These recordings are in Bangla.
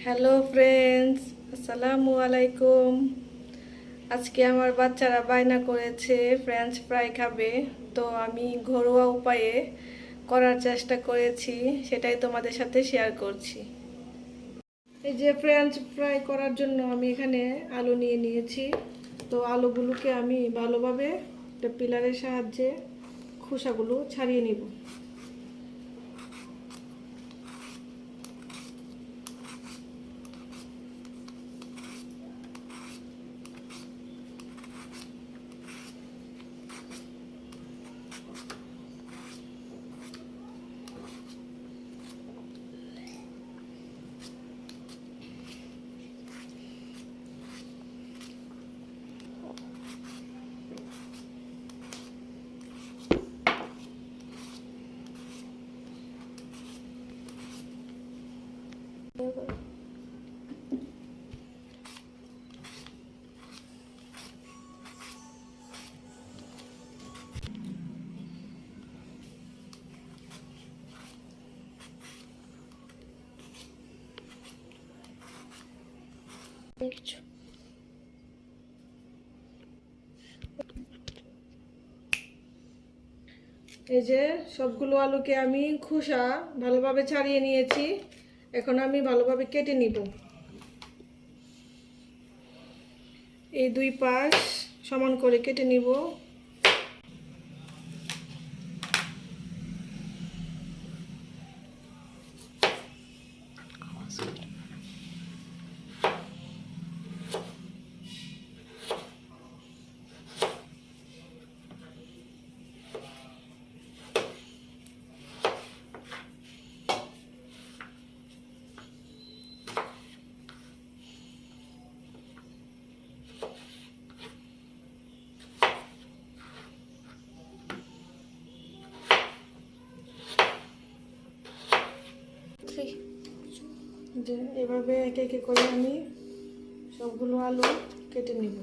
হ্যালো ফ্রেন্ডস, আসসালামু আলাইকুম। আজকে আমার বাচ্চারা বায়না করেছে ফ্রেঞ্চ ফ্রাই খাবে, তো আমি ঘরোয়া উপায়ে করার চেষ্টা করেছি, সেটাই তোমাদের সাথে শেয়ার করছি। এই যে ফ্রেঞ্চ ফ্রাই করার জন্য আমি এখানে আলু নিয়ে নিয়েছি। তো আলুগুলোকে আমি ভালোভাবে একটা পিলারের সাহায্যে খোসাগুলো ছাড়িয়ে নিব। এই যে সবগুলো আলুকে আমি খোসা ভালোভাবে ছাড়িয়ে নিয়েছি। এখন আমি ভালোভাবে কেটে নিব। এই দুই পাশ সমান করে কেটে নিব। যে এভাবে একে একে করে আমি সবগুলো আলু কেটে নিব।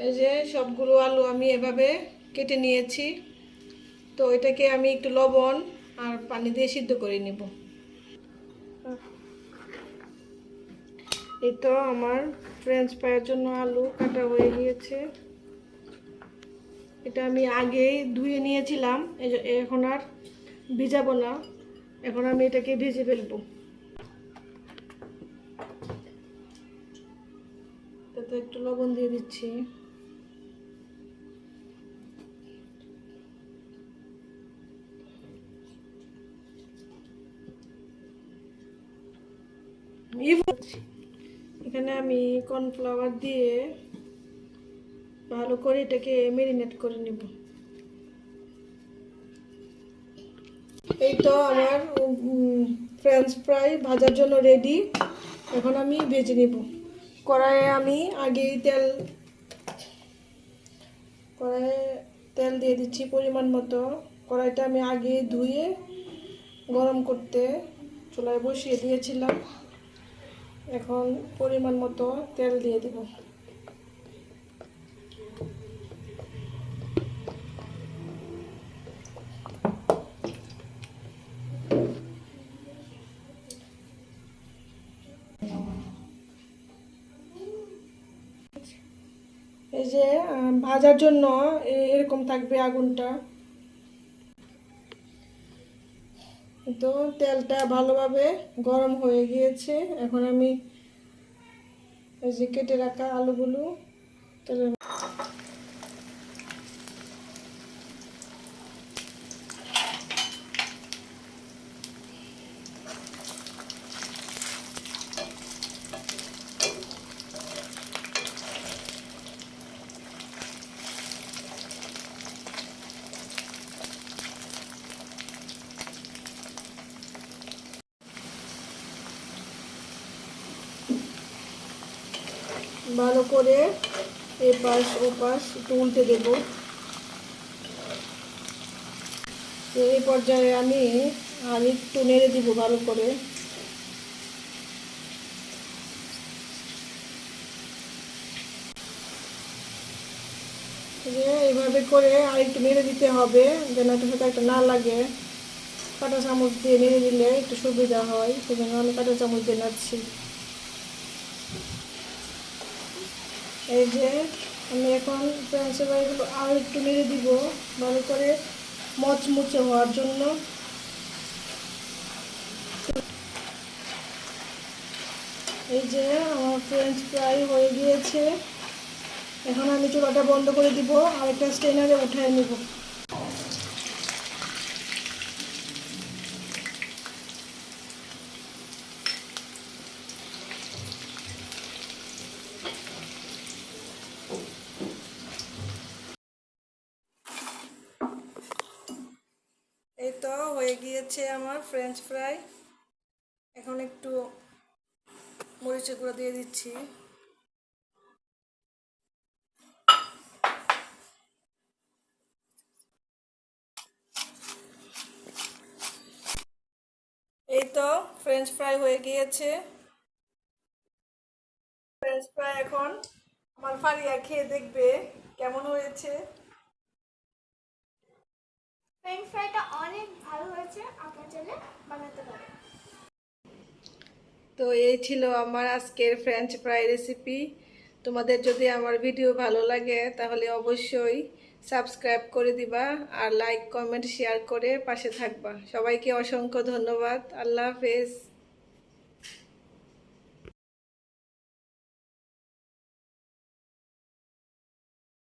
এই যে সবগুলো আলু আমি এভাবে কেটে নিয়েছি। তো এটাকে আমি একটু লবণ আর পানি দিয়ে সিদ্ধ করে নিব। এই তো আমার ফ্রেঞ্চ ফ্রাইয়ের জন্য আলু কাটা হয়ে গিয়েছে। এটা আমি আগেই ধুয়ে নিয়েছিলাম, এখন আর ভিজাবো না। এখন আমি এটাকে ভেজে ফেলবো। তাতে একটু লবণ দিয়ে দিচ্ছি। এখানে আমি কর্নফ্লাওয়ার দিয়ে ভালো করে এটাকে মেরিনেট করে নেব। এই তো আমার ফ্রেঞ্চ ফ্রাই ভাজার জন্য রেডি। এখন আমি ভেজে নেব। কড়াইয়ে আমি আগেই কড়াইয়ে তেল দিয়ে দিচ্ছি পরিমাণ মতো। কড়াইটা আমি আগে ধুয়ে গরম করতে চুলায় বসিয়ে দিয়েছিলাম। এখন পরিমাণ মতো তেল দিয়ে দেব। এই যে ভাজার জন্য এরকম থাকবে আগুনটা। তো তেলটা ভালোভাবে গরম হয়ে গিয়েছে। এখন আমি এই যে কেটে রাখা আলুগুলো তেলের ভালো করে এই পাশ ও পাশ একটু উল্টে দেব। তো এই পর্যায়ে আমি আর একটু নেড়ে দিব ভালো করে। এইভাবে করে আর একটু নেড়ে দিতে হবে যেন একটু সাথে একটা না লাগে। কাঁটা চামচ দিয়ে নেড়ে দিলে একটু সুবিধা হয়, সেজন্য আমি কাঁটা চামচ দিয়ে নাড়ছি। এই যে আমি এখন ফ্রেঞ্চ ফ্রাইগুলো আর একটু নেড়ে দিব ভালো করে মচমুচে হওয়ার জন্য। এই যে আমার ফ্রেঞ্চ ফ্রাই হয়ে গিয়েছে। এখন আমি চুলাটা বন্ধ করে দিব আর একটা স্ট্রেনারে উঠিয়ে নিব। এই তো হয়ে গিয়েছে আমার ফ্রেঞ্চ ফ্রাই। এখন একটু মরিচের গুঁড়ো দিয়ে দিচ্ছি। এই তো ফ্রেঞ্চ ফ্রাই হয়ে গিয়েছে। ফ্রেঞ্চ ফ্রাই এখন আমার ফারিয়া খেয়ে দেখবে কেমন হয়েছে। ফ্রেঞ্চ ফ্রাইটা অনেক ভালো হয়েছে, আপনার চাইলে বানাতে পারেন। তো এই ছিল আমার আজকের ফ্রেঞ্চ ফ্রাই রেসিপি। তোমাদের যদি আমার ভিডিও ভালো লাগে তাহলে অবশ্যই সাবস্ক্রাইব করে দিবা আর লাইক কমেন্ট শেয়ার করে পাশে থাকবা। সবাইকে অসংখ্য ধন্যবাদ। আল্লাহ হাফেজ।